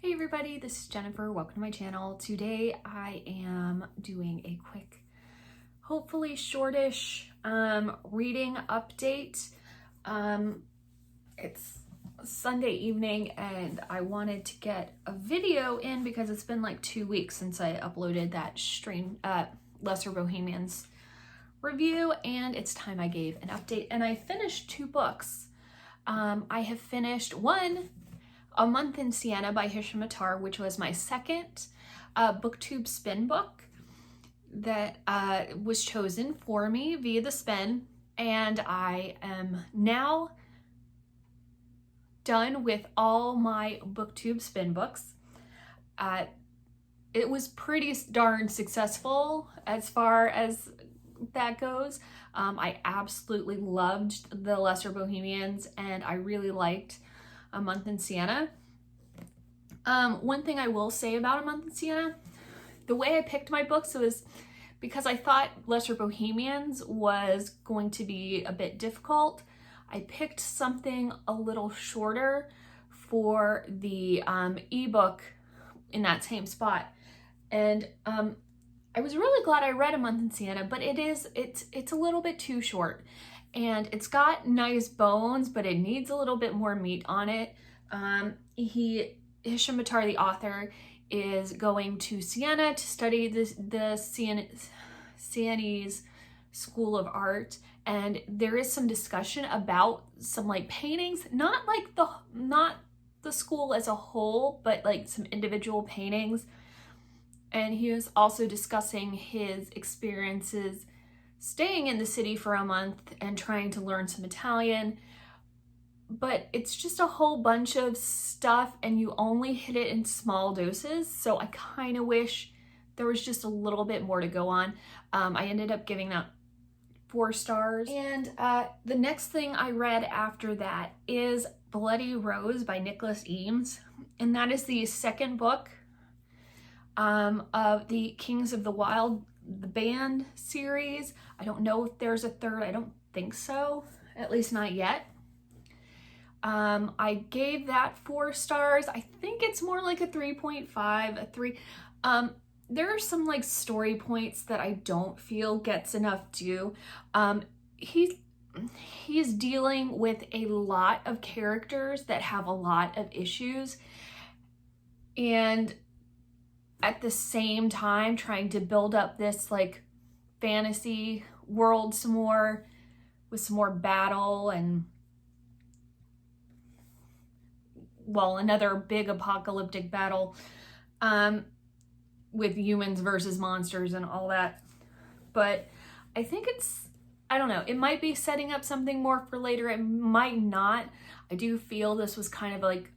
Hey everybody, this is Jennifer. Welcome to my channel. Today I am doing a quick, hopefully shortish reading update. It's Sunday evening and I wanted to get a video in because it's been like 2 weeks since I uploaded that Lesser Bohemians review, and it's time I gave an update. And I finished 2 books. I have finished one, A Month in Siena by Hisham, which was my second booktube spin book that was chosen for me via the spin, and I am now done with all my booktube spin books. It was pretty darn successful as far as that goes. I absolutely loved the Lesser Bohemians, and I really liked A Month in Siena. One thing I will say about A Month in Siena, the way I picked my books was because I thought Lesser Bohemians was going to be a bit difficult. I picked something a little shorter for the ebook in that same spot, and I was really glad I read A Month in Siena, but it's a little bit too short, and it's got nice bones, but it needs a little bit more meat on it. Hisham, the author, is going to Siena to study the Sienese School of Art, and there is some discussion about some like paintings, not the school as a whole, but like some individual paintings. And he was also discussing his experiences staying in the city for a month and trying to learn some Italian. But it's just a whole bunch of stuff and you only hit it in small doses. So I kind of wish there was just a little bit more to go on. I ended up giving that 4 stars. And the next thing I read after that is Bloody Rose by Eames. And that is the second book of the Kings of the Wild, the band series. I don't know if there's a third. I don't think so, at least not yet. I gave that 4 stars. I think it's more like a 3.5, a 3. There are some like story points that I don't feel gets enough due. He's dealing with a lot of characters that have a lot of issues, and at the same time trying to build up this like fantasy world some more, with some more battle and, well, another big apocalyptic battle with humans versus monsters and all that. But I think I don't know, it might be setting up something more for later, it might not. I do feel this was kind of like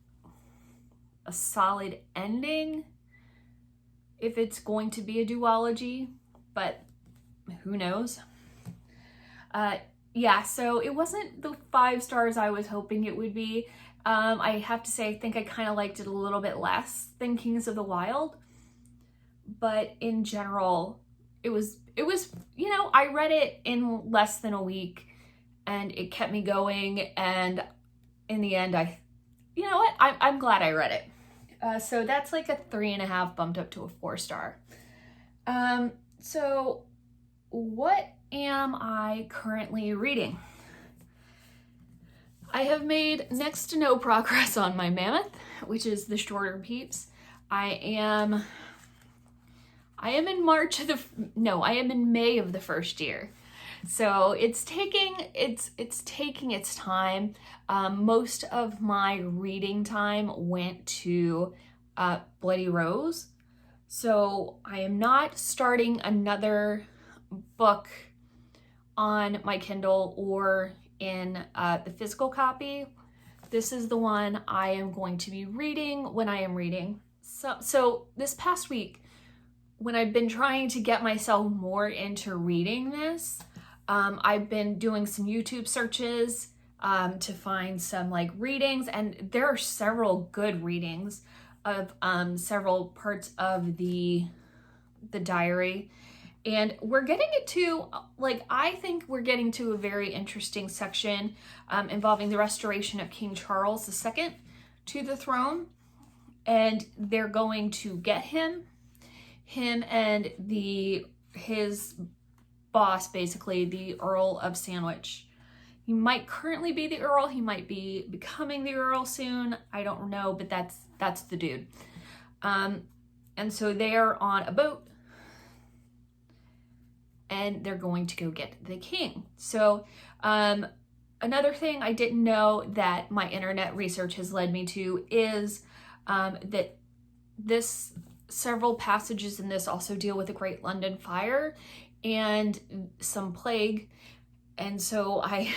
a solid ending if it's going to be a duology, but who knows. Yeah, so it wasn't the 5 stars I was hoping it would be. I have to say, I think I kind of liked it a little bit less than Kings of the Wild, but in general, it was, you know, I read it in less than a week and it kept me going, and in the end, you know what, I'm glad I read it. So that's like a 3.5 bumped up to a 4 star. So what am I currently reading? I have made next to no progress on my Mammoth, which is the shorter peeps. I am in I am in May of the first year. So it's taking its time. Most of my reading time went to Bloody Rose. So I am not starting another book on my Kindle or in the physical copy. This is the one I am going to be reading when I am reading. So this past week, when I've been trying to get myself more into reading this, I've been doing some YouTube searches to find some like readings, and there are several good readings of several parts of the diary. And we're getting it to, like, I think we're getting to a very interesting section involving the restoration of King Charles II to the throne. and they're going to get him and his boss, basically the Earl of Sandwich. He might currently be the Earl, he might be becoming the Earl soon, I don't know, but that's the dude. And so they are on a boat and they're going to go get the king. So another thing I didn't know that my internet research has led me to is that several passages in this also deal with the Great London Fire and some plague. And so I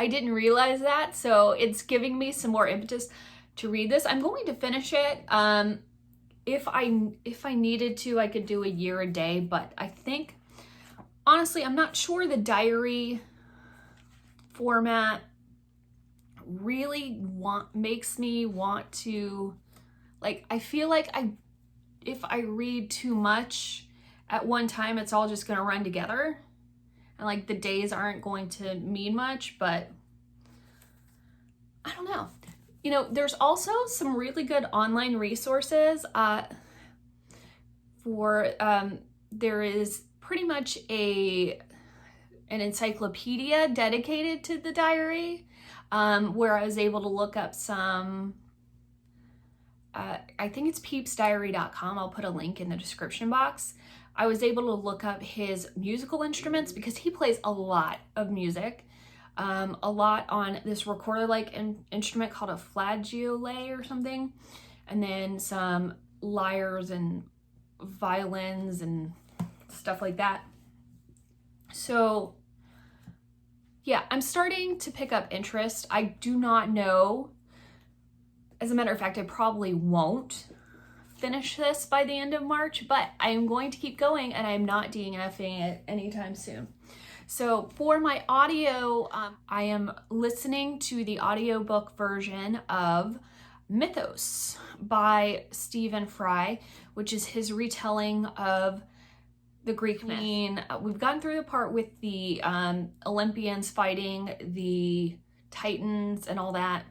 didn't realize that. So it's giving me some more impetus to read this. I'm going to finish it. If I needed to, I could do a year a day, but I think, honestly, I'm not sure the diary format really makes me want to, like, I feel like if I read too much at one time, it's all just gonna run together. And like the days aren't going to mean much, but I don't know. You know, there's also some really good online resources there is pretty much an encyclopedia dedicated to the diary, where I was able to look up some, I think it's pepysdiary.com. I'll put a link in the description box. I was able to look up his musical instruments because he plays a lot of music, a lot on this recorder-like instrument called a flageolet or something, and then some lyres and violins and stuff like that. So yeah, I'm starting to pick up interest. I do not know. As a matter of fact, I probably won't finish this by the end of March, but I'm going to keep going and I'm not DNFing it anytime soon. So for my audio, I am listening to the audiobook version of Mythos by Frye, which is his retelling of the Greek myth. We've gotten through the part with the Olympians fighting the Titans and all that.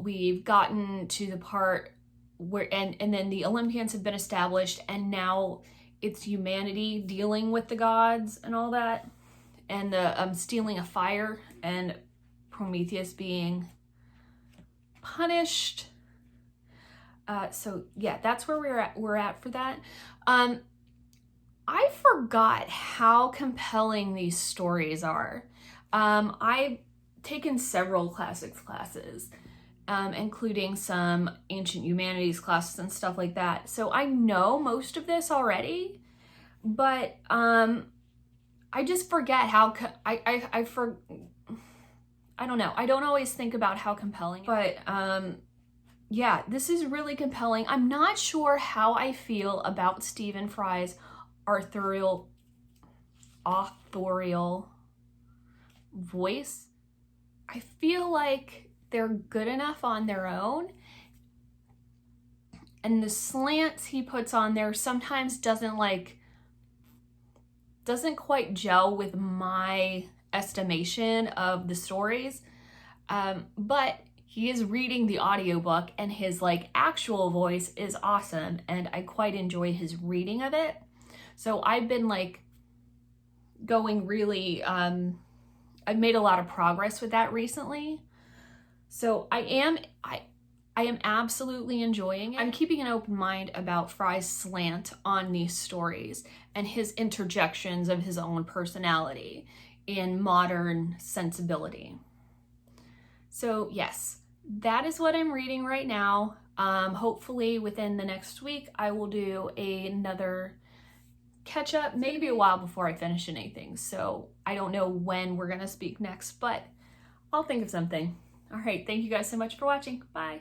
We've gotten to the part where, and then the Olympians have been established, and now it's humanity dealing with the gods and all that, and the stealing a fire and Prometheus being punished. So yeah, that's where we're at for that. I forgot how compelling these stories are. I've taken several classics classes, including some ancient humanities classes and stuff like that. So I know most of this already, but I just forget how, I don't know. I don't always think about how compelling, but yeah, this is really compelling. I'm not sure how I feel about Stephen Frye's authorial voice. I feel like they're good enough on their own, and the slants he puts on there sometimes doesn't quite gel with my estimation of the stories, but he is reading the audiobook and his actual voice is awesome, and I quite enjoy his reading of it. So I've been going really, I've made a lot of progress with that recently. So I am absolutely enjoying it. I'm keeping an open mind about Frye's slant on these stories and his interjections of his own personality in modern sensibility. So yes, that is what I'm reading right now. Hopefully within the next week, I will do another catch up, maybe a while before I finish anything. So I don't know when we're gonna speak next, but I'll think of something. All right, thank you guys so much for watching. Bye.